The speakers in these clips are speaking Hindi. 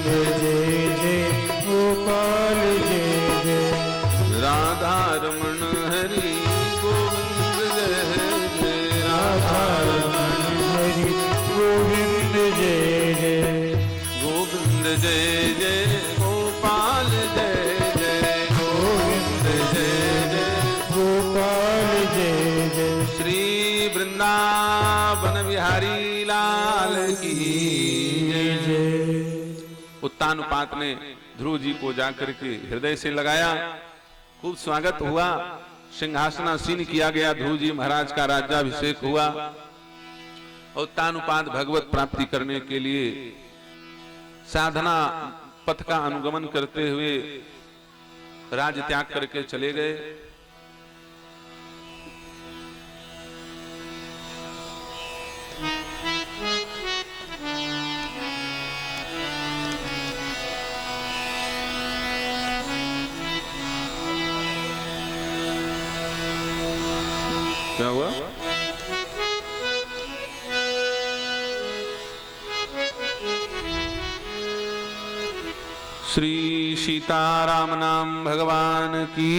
जय जय गोपाल जय जय। राधा रमण हरि गोविंद जय जय। राधा रमण हरि गोविंद जय जय। गोविंद जय जय गोपाल जय जय। गोविंद जय जय गोपाल जय जय। श्री वृंदावन बिहारी लाल की जय जय। उत्तानपाद ने ध्रुव जी को जाकर के हृदय से लगाया, खूब स्वागत हुआ, सिंहासनासीन किया गया, ध्रुव जी महाराज का राज्याभिषेक हुआ। उत्तानपाद भगवत प्राप्ति करने के लिए साधना पथ का अनुगमन करते हुए राज त्याग करके चले गए। क्या हुआ? श्री सीताराम नाम भगवान की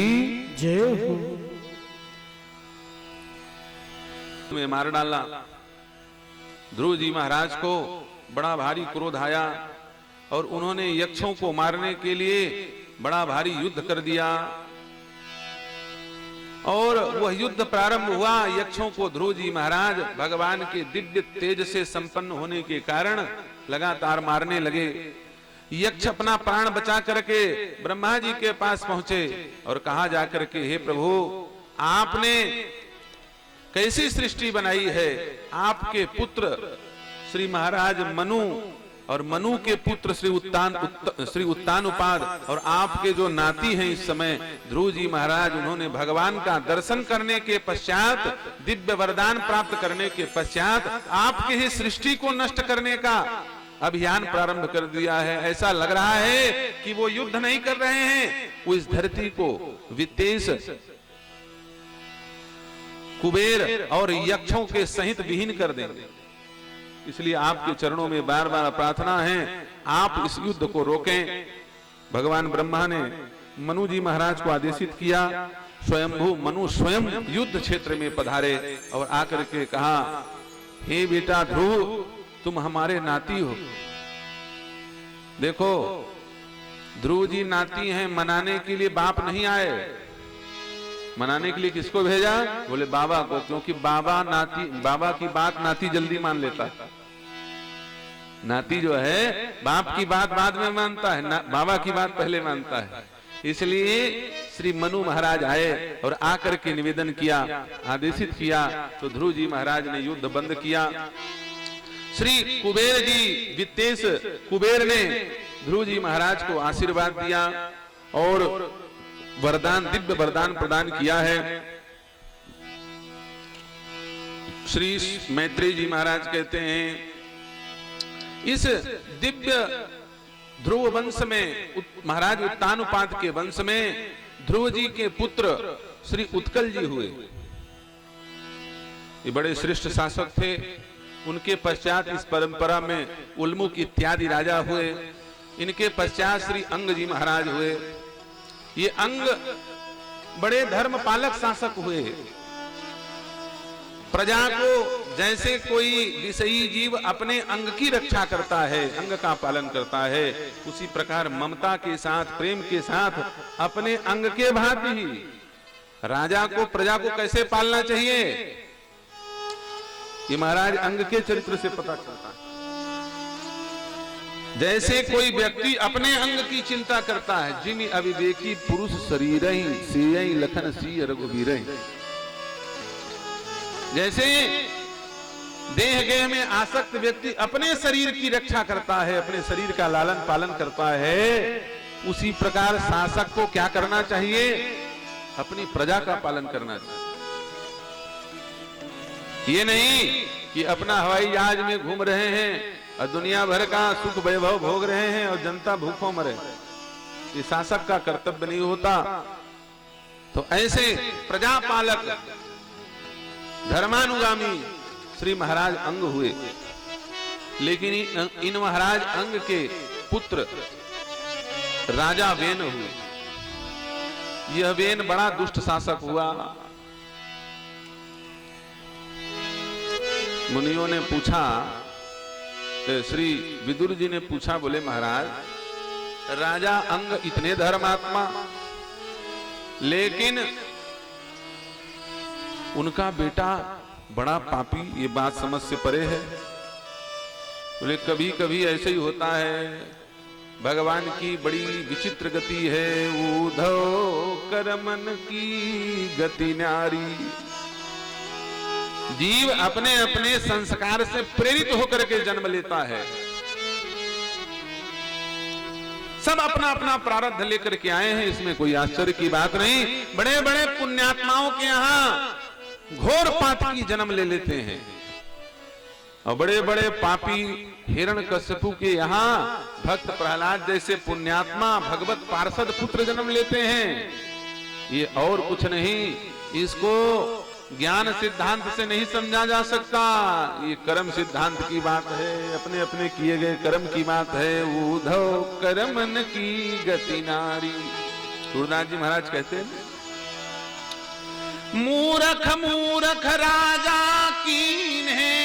जय हो। में मार डाला। ध्रुव जी महाराज को बड़ा भारी क्रोध आया और उन्होंने यक्षों को मारने के लिए बड़ा भारी युद्ध कर दिया और वह युद्ध प्रारंभ हुआ। यक्षों को ध्रुव जी महाराज भगवान के दिव्य तेज से संपन्न होने के कारण लगातार मारने लगे। यक्ष अपना प्राण बचा करके ब्रह्मा जी के पास पहुंचे और कहा जाकर के, हे प्रभु, आपने कैसी सृष्टि बनाई है? आपके पुत्र श्री महाराज मनु और मनु के पुत्र श्री उत्तानपाद और आपके जो नाती हैं इस समय ध्रुव जी महाराज, उन्होंने भगवान का दर्शन करने के पश्चात, दिव्य वरदान प्राप्त करने के पश्चात आपके ही सृष्टि को नष्ट करने का अभियान प्रारंभ कर दिया है। ऐसा लग रहा है कि वो युद्ध नहीं कर रहे हैं, वो इस धरती को वितेश, कुबेर और यक्षों के सहित विहीन कर देंगे। इसलिए आपके चरणों में बार बार प्रार्थना है, आप इस युद्ध को रोकें। भगवान ब्रह्मा ने मनु जी महाराज को आदेशित किया। स्वयंभू मनु स्वयं युद्ध क्षेत्र में पधारे और आकर के कहा, हे बेटा ध्रुव, तुम हमारे नाती हो। देखो, ध्रुव जी नाती हैं, मनाने के लिए बाप नहीं आए। मनाने के लिए किसको भेजा? बोले बाबा को, क्योंकि बाबा की बात नाती जल्दी मान लेता है। नाती जो है बाप की बात बाद में मानता है, बाबा की बात पहले मानता है। इसलिए श्री मनु महाराज आए और आकर के निवेदन किया, आदेशित किया, तो ध्रुव जी महाराज ने युद्ध बंद किया। श्री कुबेर जी, वित्तेश कुबेर ने ध्रुव जी महाराज को आशीर्वाद दिया और वरदान, दिव्य वरदान प्रदान किया है। श्री मैत्रेय जी महाराज कहते हैं, इस दिव्य ध्रुव वंश में, महाराज उत्तानपाद के वंश में ध्रुव जी के पुत्र श्री उत्कल जी हुए। ये बड़े श्रेष्ठ शासक थे। उनके पश्चात इस परंपरा में उल्मुख इत्यादि राजा हुए। इनके पश्चात श्री अंग जी महाराज हुए। ये अंग बड़े धर्म पालक शासक हुए। प्रजा को जैसे कोई विषयी जीव अपने अंग की रक्षा करता है, अंग का पालन करता है, उसी प्रकार ममता के साथ, प्रेम के साथ अपने अंग के भांति ही राजा को, प्रजा को कैसे पालना चाहिए, ये महाराज अंग के चरित्र से पता चलता है। जैसे कोई व्यक्ति अपने अंग की चिंता करता है, जिमि अविवेकी पुरुष शरीर ही सेयहि लखन सिय रघुवीर। जैसे देह गेह में आसक्त व्यक्ति अपने शरीर की रक्षा करता है, अपने शरीर का लालन पालन करता है, उसी प्रकार शासक को क्या करना चाहिए? अपनी प्रजा का पालन करना चाहिए। ये नहीं कि अपना हवाई जहाज में घूम रहे हैं और दुनिया भर का सुख वैभव भोग रहे हैं और जनता भूखों मरे। ये शासक का कर्तव्य नहीं होता। तो ऐसे प्रजापालक धर्मानुगामी श्री महाराज अंग हुए। लेकिन इन महाराज अंग के पुत्र राजा वेन हुए। यह वेन बड़ा दुष्ट शासक हुआ। मुनियों ने पूछा, श्री विदुर जी ने पूछा, बोले महाराज राजा अंग इतने धर्मात्मा, लेकिन उनका बेटा बड़ा पापी, ये बात समझ से परे है। बोले कभी कभी ऐसे ही होता है, भगवान की बड़ी विचित्र गति है। उद्धव करमन की गति न्यारी। जीव अपने अपने संस्कार से प्रेरित होकर के जन्म लेता है। सब अपना अपना प्रारब्ध लेकर के आए हैं, इसमें कोई आश्चर्य की बात नहीं। बड़े बड़े पुण्यात्माओं के यहाँ घोर पातकी जन्म ले लेते हैं, और बड़े बड़े पापी हिरण्यकश्यपु के यहाँ भक्त प्रहलाद जैसे पुण्यात्मा भगवत पार्षद पुत्र जन्म लेते हैं। ये और कुछ नहीं, इसको ज्ञान सिद्धांत से नहीं समझा जा सकता। ये कर्म सिद्धांत की बात है, अपने अपने किए गए कर्म की बात है। उद्धव करमन की गति नारी। सूरदास जी महाराज कहते हैं, मूर्ख मूर्ख राजा कीन है।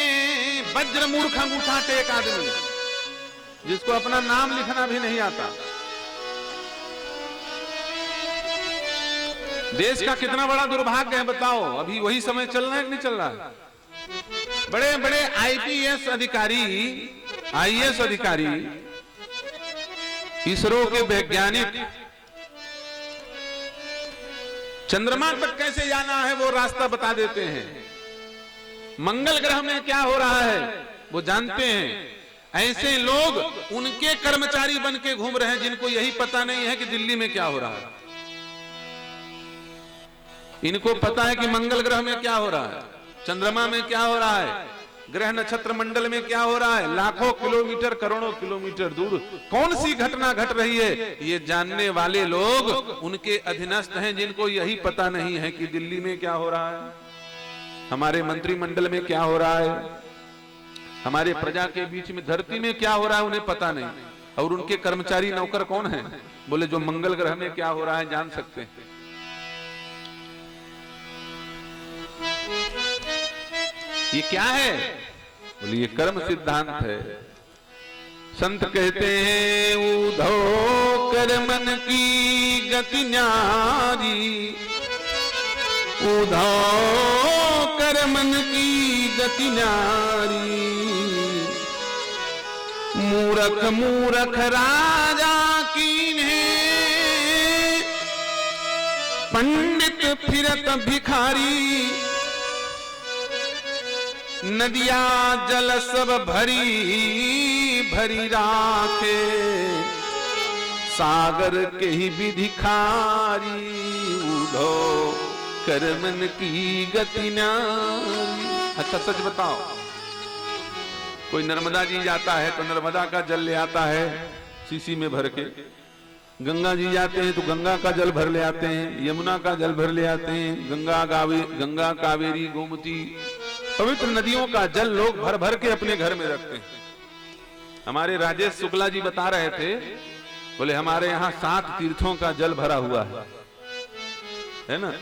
वज्र मूर्ख अंगूठा टेक आदमी, जिसको अपना नाम लिखना भी नहीं आता। देश का कितना बड़ा दुर्भाग्य है बताओ। अभी वही समय चल रहा है कि नहीं चल रहा है? बड़े बड़े आईपीएस अधिकारी, आईएएस अधिकारी, इसरो के वैज्ञानिक चंद्रमा तक कैसे जाना है वो रास्ता बता देते हैं। मंगल ग्रह में क्या हो रहा है वो जानते हैं। ऐसे लोग उनके कर्मचारी बन के घूम रहे हैं जिनको यही पता नहीं है कि दिल्ली में क्या हो रहा है। इनको पता है कि मंगल ग्रह में क्या हो रहा है, चंद्रमा में क्या हो रहा है, ग्रह नक्षत्र मंडल में क्या हो रहा है, लाखों किलोमीटर करोड़ों किलोमीटर दूर कौन सी घटना घट रही है, ये जानने वाले लोग उनके अधीनस्थ हैं जिनको यही पता नहीं है कि दिल्ली में क्या हो रहा है, हमारे मंत्रिमंडल में क्या हो रहा है, हमारे प्रजा के बीच में धरती में क्या हो रहा है उन्हें पता नहीं। और उनके कर्मचारी नौकर कौन है? बोले जो मंगल ग्रह में क्या हो रहा है जान सकते हैं। ये क्या है? बोले ये कर्म सिद्धांत है। संत कहते हैं उद्धव कर्मन की गति न्यारी, उद्धव कर्मन की गति न्यारी। मूर्ख मूर्ख राजा कीन्हे, पंडित फिरत भिखारी। नदिया जल सब भरी भरी राखे, सागर के ही विधिखारी। उद्धव कर्मन की गति न्यारी। अच्छा सच बताओ, कोई नर्मदा जी जाता है तो नर्मदा का जल ले आता है शीशी में भर के, गंगा जी जाते हैं तो गंगा का जल भर ले आते हैं, यमुना का जल भर ले आते हैं, गंगा कावेरी गोमती पवित्र नदियों का जल लोग भर भर के अपने घर में रखते हैं। हमारे राजेश शुक्ला जी बता रहे थे, बोले हमारे यहाँ 7 तीर्थों का जल भरा हुआ है ना।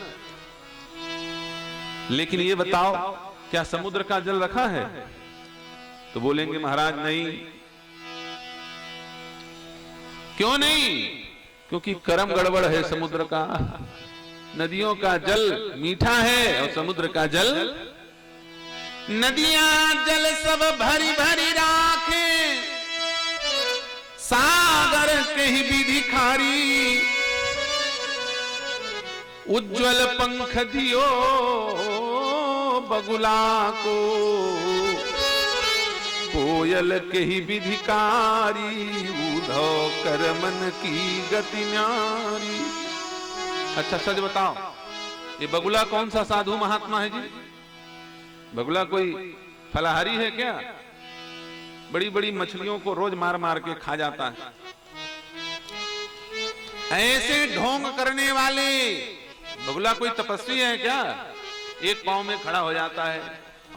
लेकिन ये बताओ क्या समुद्र का जल रखा है? तो बोलेंगे महाराज नहीं। क्यों नहीं? क्योंकि कर्म गड़बड़ है समुद्र का। नदियों का जल मीठा है और समुद्र का जल, नदियां जल सब भरी भरी राखे, सागर के ही विधिखारी। उज्ज्वल पंख दियो बगुला को, कोयल के ही विधिकारी। उद्धव करमन की गति न्यारी। अच्छा सच बताओ, ये बगुला कौन सा साधु महात्मा है जी? बगुला कोई फलाहारी है क्या? बड़ी बड़ी मछलियों को रोज मार मार के खा जाता है। ऐसे ढोंग करने वाले बगुला कोई तपस्वी है क्या? एक पांव में खड़ा हो जाता है,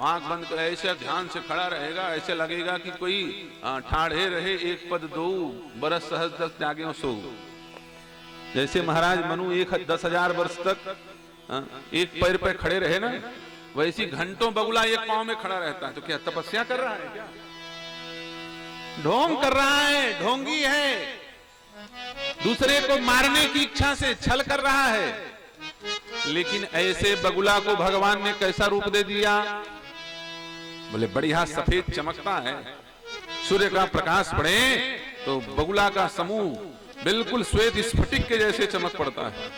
आंख बंद कर ऐसे ध्यान से खड़ा रहेगा, ऐसे लगेगा कि कोई ठाढ़े रहे, एक पद दो बरस सहज दस जागे सो। जैसे महाराज मनु 10,000 वर्ष तक एक पैर पे खड़े रहे ना, वैसी घंटों बगुला एक पांव में खड़ा रहता है। तो क्या तपस्या कर रहा है क्या? ढोंग कर रहा है, ढोंगी है, दूसरे को मारने की इच्छा से छल कर रहा है। लेकिन ऐसे बगुला को भगवान ने कैसा रूप दे दिया? बोले बढ़िया सफेद चमकता है, सूर्य का प्रकाश पड़े तो बगुला का समूह बिल्कुल श्वेत स्फटिक के जैसे चमक पड़ता है।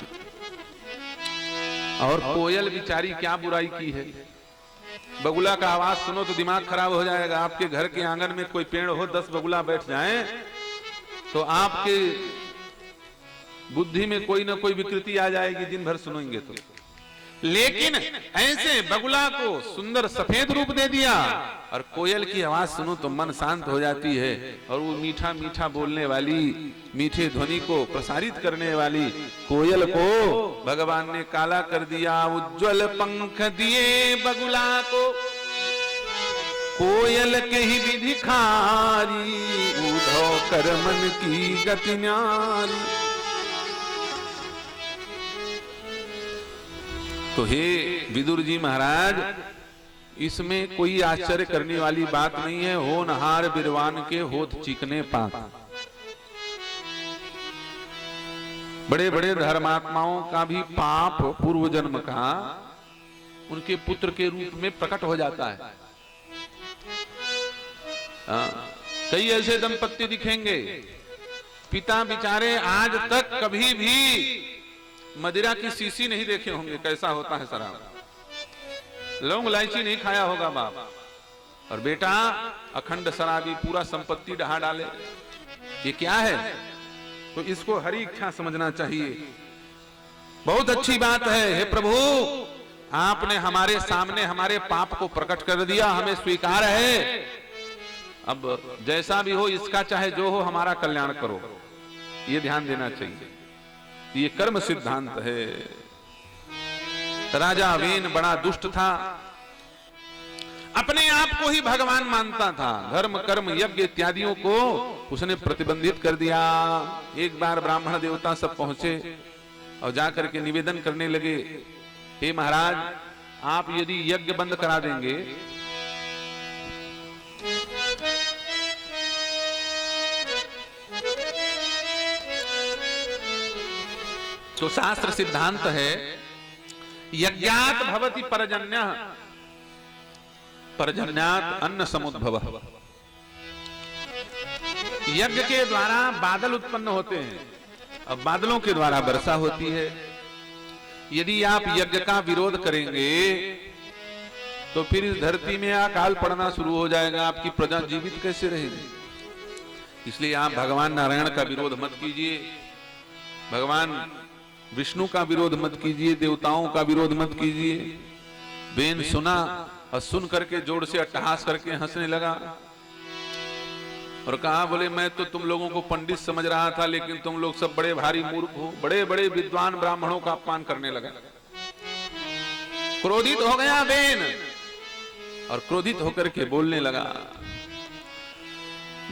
और कोयल बिचारी क्या बुराई की है? बगुला का आवाज सुनो तो दिमाग खराब हो जाएगा। आपके घर के आंगन में कोई पेड़ हो, 10 बगुला बैठ जाएं तो आपके बुद्धि में कोई ना कोई विकृति आ जाएगी दिन भर सुनेंगे तो। लेकिन ऐसे बगुला को सुंदर सफेद रूप दे दिया, और कोयल की आवाज सुनो तो मन शांत हो जाती है। और वो मीठा मीठा बोलने वाली, मीठे ध्वनि को प्रसारित करने वाली कोयल को भगवान ने काला कर दिया। उज्ज्वल पंख दिए बगुला को, कोयल के ही विधिखारी, उधो कर मन की गति न्यारी। तो हे विदुर जी महाराज, इसमें कोई आश्चर्य करने वाली बात नहीं है। होनहार बिरवान के होत चिकने पाक। बड़े बड़े धर्मात्माओं का भी पाप पूर्व जन्म का उनके पुत्र के रूप में प्रकट हो जाता है। कई ऐसे दंपत्ति दिखेंगे, पिता बेचारे आज तक कभी भी मदिरा की शीशी नहीं देखे होंगे, कैसा होता है शराब, लौंग इलायची नहीं खाया होगा बाप, और बेटा अखंड शराबी, पूरा संपत्ति डहा डाले। ये क्या है? तो इसको हरि इच्छा समझना चाहिए। बहुत अच्छी बात है। हे प्रभु, आपने हमारे सामने हमारे पाप को प्रकट कर दिया, हमें स्वीकार है। अब जैसा भी हो, इसका चाहे जो हो, हमारा कल्याण करो, ये ध्यान देना चाहिए। ये कर्म सिद्धांत है। राजा वेन बड़ा दुष्ट था, अपने आप को ही भगवान मानता था। धर्म कर्म यज्ञ इत्यादियों को उसने प्रतिबंधित कर दिया। एक बार ब्राह्मण देवता सब पहुंचे और जाकर के निवेदन करने लगे, हे महाराज, आप यदि यज्ञ बंद करा देंगे तो शास्त्र सिद्धांत है, यज्ञात भवति परजन्यः, परजन्यात अन्न समुद्भवः। यज्ञ के द्वारा बादल उत्पन्न होते हैं, अब बादलों के द्वारा वर्षा होती है। यदि आप यज्ञ का विरोध करेंगे तो फिर इस धरती में अकाल पड़ना शुरू हो जाएगा, आपकी प्रजा जीवित कैसे रहेगी? इसलिए आप भगवान नारायण का विरोध मत कीजिए, भगवान विष्णु का विरोध मत कीजिए, देवताओं का विरोध मत कीजिए। वेन सुना और सुन करके जोर से अट्टहास करके हंसने लगा और कहा, बोले मैं तो तुम लोगों को पंडित समझ रहा था, लेकिन तुम लोग सब बड़े भारी मूर्ख हो। बड़े बड़े विद्वान ब्राह्मणों का अपमान करने लगा। क्रोधित हो गया वेन और क्रोधित होकर के बोलने लगा,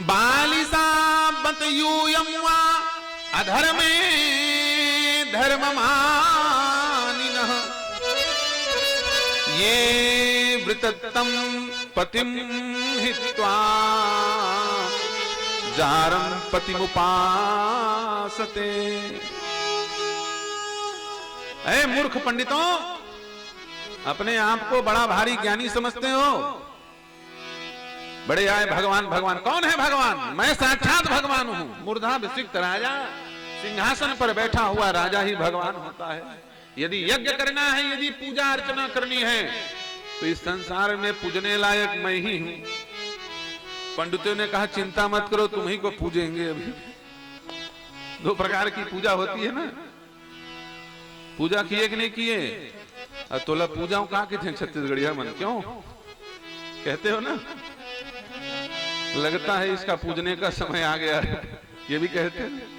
बालिसा बतयूयम्वा अधर्मे धर्म मानिनः, ये वृतत्तम पतिम हित्वा जारम पतिमुपासते। ऐ मूर्ख पंडितों, अपने आप को बड़ा भारी ज्ञानी समझते हो। बड़े आए भगवान भगवान। कौन है भगवान? मैं साक्षात भगवान हूं। मूर्धाभिषिक्त राजा, सिंहासन पर बैठा हुआ राजा ही भगवान होता है। यदि यज्ञ करना है, यदि पूजा अर्चना करनी है, तो इस संसार में पूजने लायक मैं ही हूं। पंडितों ने कहा, चिंता मत करो, तुम ही को पूजेंगे। अभी 2 प्रकार की पूजा होती है ना, पूजा किए कि नहीं किए? तोला पूजाओं कहा कि थे छत्तीसगढ़िया मन, क्यों कहते हो ना, लगता है इसका पूजने का समय आ गया है, ये भी कहते हैं।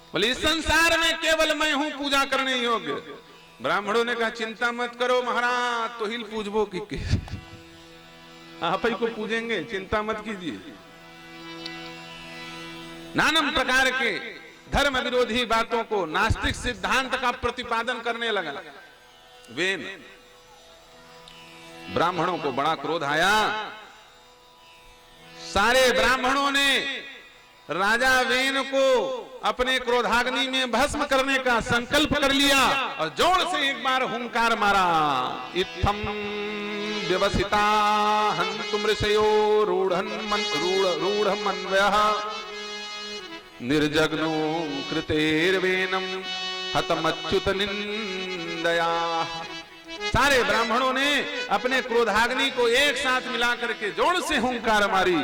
बोले इस संसार में केवल मैं हूं पूजा करने योग्य। ब्राह्मणों ने कहा, चिंता मत करो महाराज, तो हिल पूजबो की आप ही को पूजेंगे, चिंता मत कीजिए। नाना प्रकार के धर्म विरोधी बातों को, नास्तिक सिद्धांत का प्रतिपादन करने लगा वेन। ब्राह्मणों को बड़ा क्रोध आया। सारे ब्राह्मणों ने राजा वेन को अपने क्रोधाग्नि में भस्म करने का संकल्प कर लिया और जोर से एक बार हुंकार मारा। इत्थम व्यवसिता हन्तु मृषयो रूढ़ मन्वयः निर्जग्नो कृतेर्वेनम हतमच्युत निंदया। सारे ब्राह्मणों ने अपने क्रोधाग्नि को एक साथ मिला करके जोर से हुंकार मारी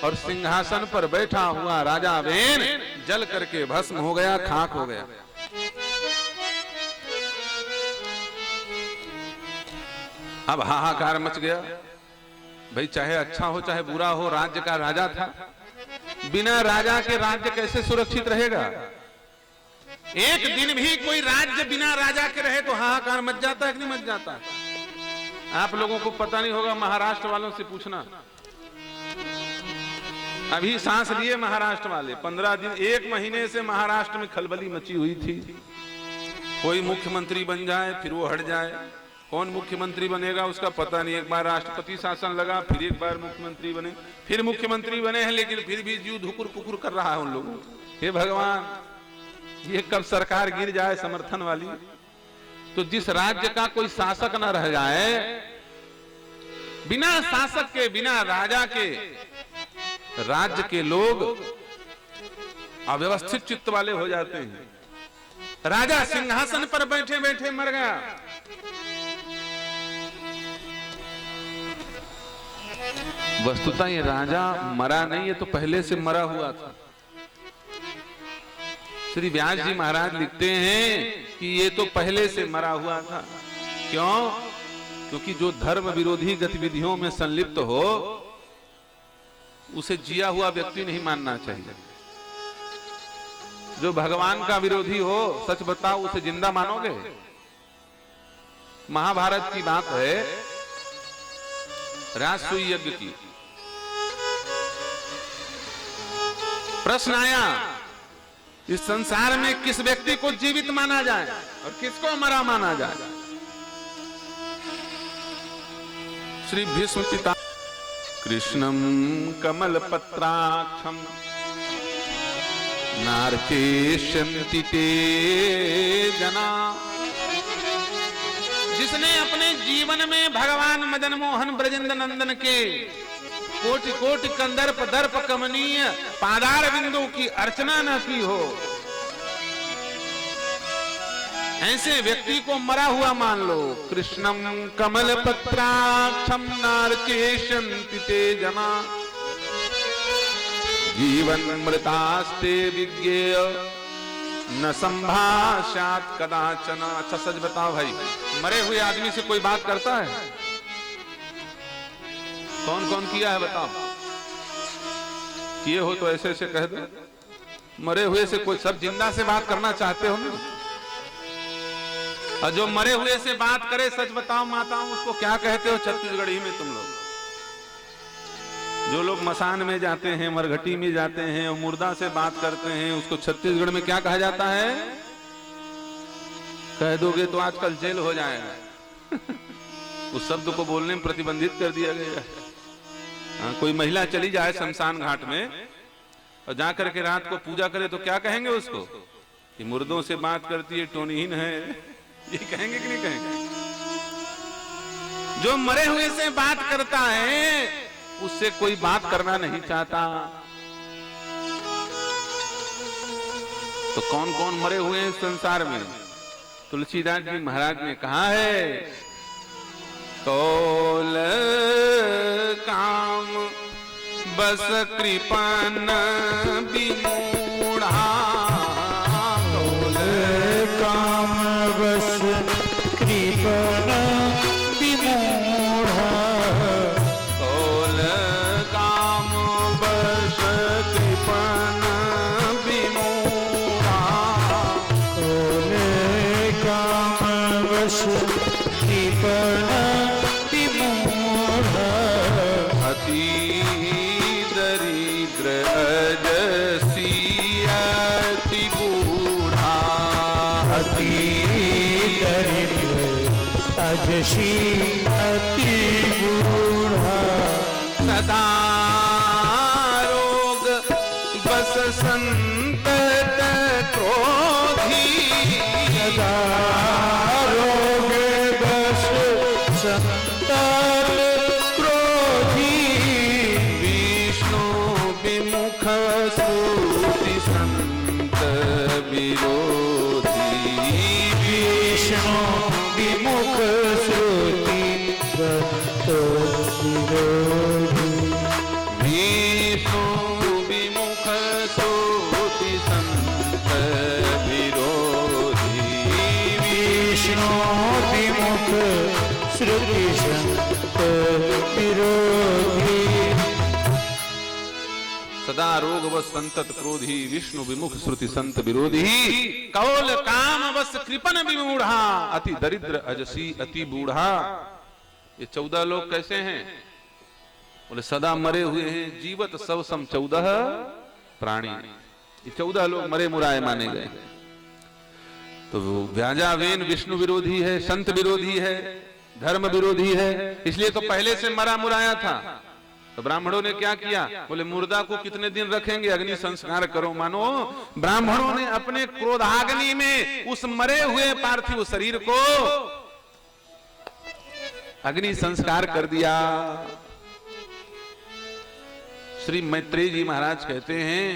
और सिंहासन पर बैठा हुआ राजा वेन जल करके भस्म हो गया, खाक हो गया। अब हाहाकार मच गया। भाई चाहे अच्छा हो चाहे बुरा हो, राज्य का राजा था। बिना राजा के राज्य कैसे सुरक्षित रहेगा? एक दिन भी कोई राज्य बिना राजा के रहे तो हाहाकार मच जाता है कि नहीं मच जाता? आप लोगों को पता नहीं होगा, महाराष्ट्र वालों से पूछना। अभी सांस लिए महाराष्ट्र वाले, 15 दिन 1 महीने से महाराष्ट्र में खलबली मची हुई थी। कोई मुख्यमंत्री बन जाए फिर वो हट जाए, कौन मुख्यमंत्री बनेगा उसका पता नहीं। एक बार राष्ट्रपति शासन लगा, फिर एक बार मुख्यमंत्री बने, फिर मुख्यमंत्री बने हैं, लेकिन फिर भी जीव धुकुर पुकुर कर रहा है उन लोगों। हे भगवान, ये कब सरकार गिर जाए समर्थन वाली, तो जिस राज्य का कोई शासक न रह जाए, बिना शासक के बिना राजा के राज्य के लोग अव्यवस्थित चित्त वाले हो जाते हैं। राजा सिंहासन पर बैठे बैठे मर गया। वस्तुतः ये राजा मरा नहीं, ये तो पहले से मरा हुआ था। श्री व्यास जी महाराज लिखते हैं कि ये तो पहले से मरा हुआ था। क्यों? क्योंकि जो धर्म विरोधी गतिविधियों में संलिप्त हो उसे जिया हुआ व्यक्ति नहीं मानना चाहिए। जो भगवान का विरोधी हो, सच बताओ, उसे जिंदा मानोगे? महाभारत की बात है, राजसूय यज्ञ की। प्रश्न आया, इस संसार में किस व्यक्ति को जीवित माना जाए और किसको मरा माना जाए? श्री भीष्म पिता कृष्णम कमल पत्राक्षम नार्चेष्यन्ति ते जना। जिसने अपने जीवन में भगवान मदन मोहन ब्रजेंद्र नंदन के कोटि कोटि कंदर्प दर्प कमनीय पादार बिंदु की अर्चना न की हो, ऐसे व्यक्ति को मरा हुआ मान लो। कृष्णम कमल पत्राक्षम नार्चेष्यन्ति ते जना जीवन मृतास्ते विज्ञेय न संभाषात कदाचन। अच्छा सच बताओ भाई, मरे हुए आदमी से कोई बात करता है? कौन कौन किया है बताओ? किए हो तो ऐसे ऐसे कह दो। मरे हुए से कोई, सब जिंदा से बात करना चाहते हो ना? और जो मरे हुए से बात करे, सच बताओ माताओं, उसको क्या कहते हो छत्तीसगढ़ी में तुम लोग? जो लोग मसान में जाते हैं, मरघटी में जाते हैं और मुर्दा से बात करते हैं, उसको छत्तीसगढ़ में क्या कहा जाता है? कह दोगे तो आजकल जेल हो जाएगा। उस शब्द को बोलने में प्रतिबंधित कर दिया गया है। कोई महिला चली जाए शमशान घाट में और जाकर के रात को पूजा करे तो क्या कहेंगे उसको? कि मुर्दों से बात करती है, टोनीहीन है, ये कहेंगे कि नहीं कहेंगे? जो मरे हुए से बात करता है उससे कोई बात करना नहीं चाहता। तो कौन कौन मरे हुए हैं संसार में? तुलसीदास जी महाराज ने कहा है, कौल काम बस कृपन विमूढ़ा। कौल काम बस कृपन विमूढ़ा। कौल काम बस कृपन विमूढ़ा। कौल काम बस कृपन विमूढ़ा। अति दरिद्र अजसी अति बूढ़ा अति दरिद्र अजसी अति बूढ़ा सदा रोग बस संतत क्रोधी सदा रोग बस संतत क्रोधी विष्णु विमुख श्रुति संत विरोधी विष्णु विमुख श्रुति संत विरोधी विष्णु विमुख श्रुति संत विरोधी विष्णु विमुख श्रुति संत विरोधी सदा रोग वश संतत क्रोधी विष्णु विमुख श्रुति संत विरोधी कौल काम वश कृपन विमूढ़ा अति दरिद्र अजसी अति बूढ़ा। ये 14 लोग कैसे हैं? बोले सदा मरे हुए हैं, जीवत सब सम 14 प्राणी। ये 14 लोग मरे मुराए माने गए। तो व्याजावेन विष्णु विरोधी है, संत विरोधी है, धर्म विरोधी है, इसलिए तो पहले से मरा मुराया था। तो ब्राह्मणों ने क्या किया? बोले मुर्दा को कितने दिन रखेंगे, अग्नि संस्कार करो। मानो ब्राह्मणों ने अपने क्रोधाग्नि में उस मरे हुए पार्थिव शरीर को अग्नि संस्कार कर दिया। श्री मैत्रेय जी महाराज कहते हैं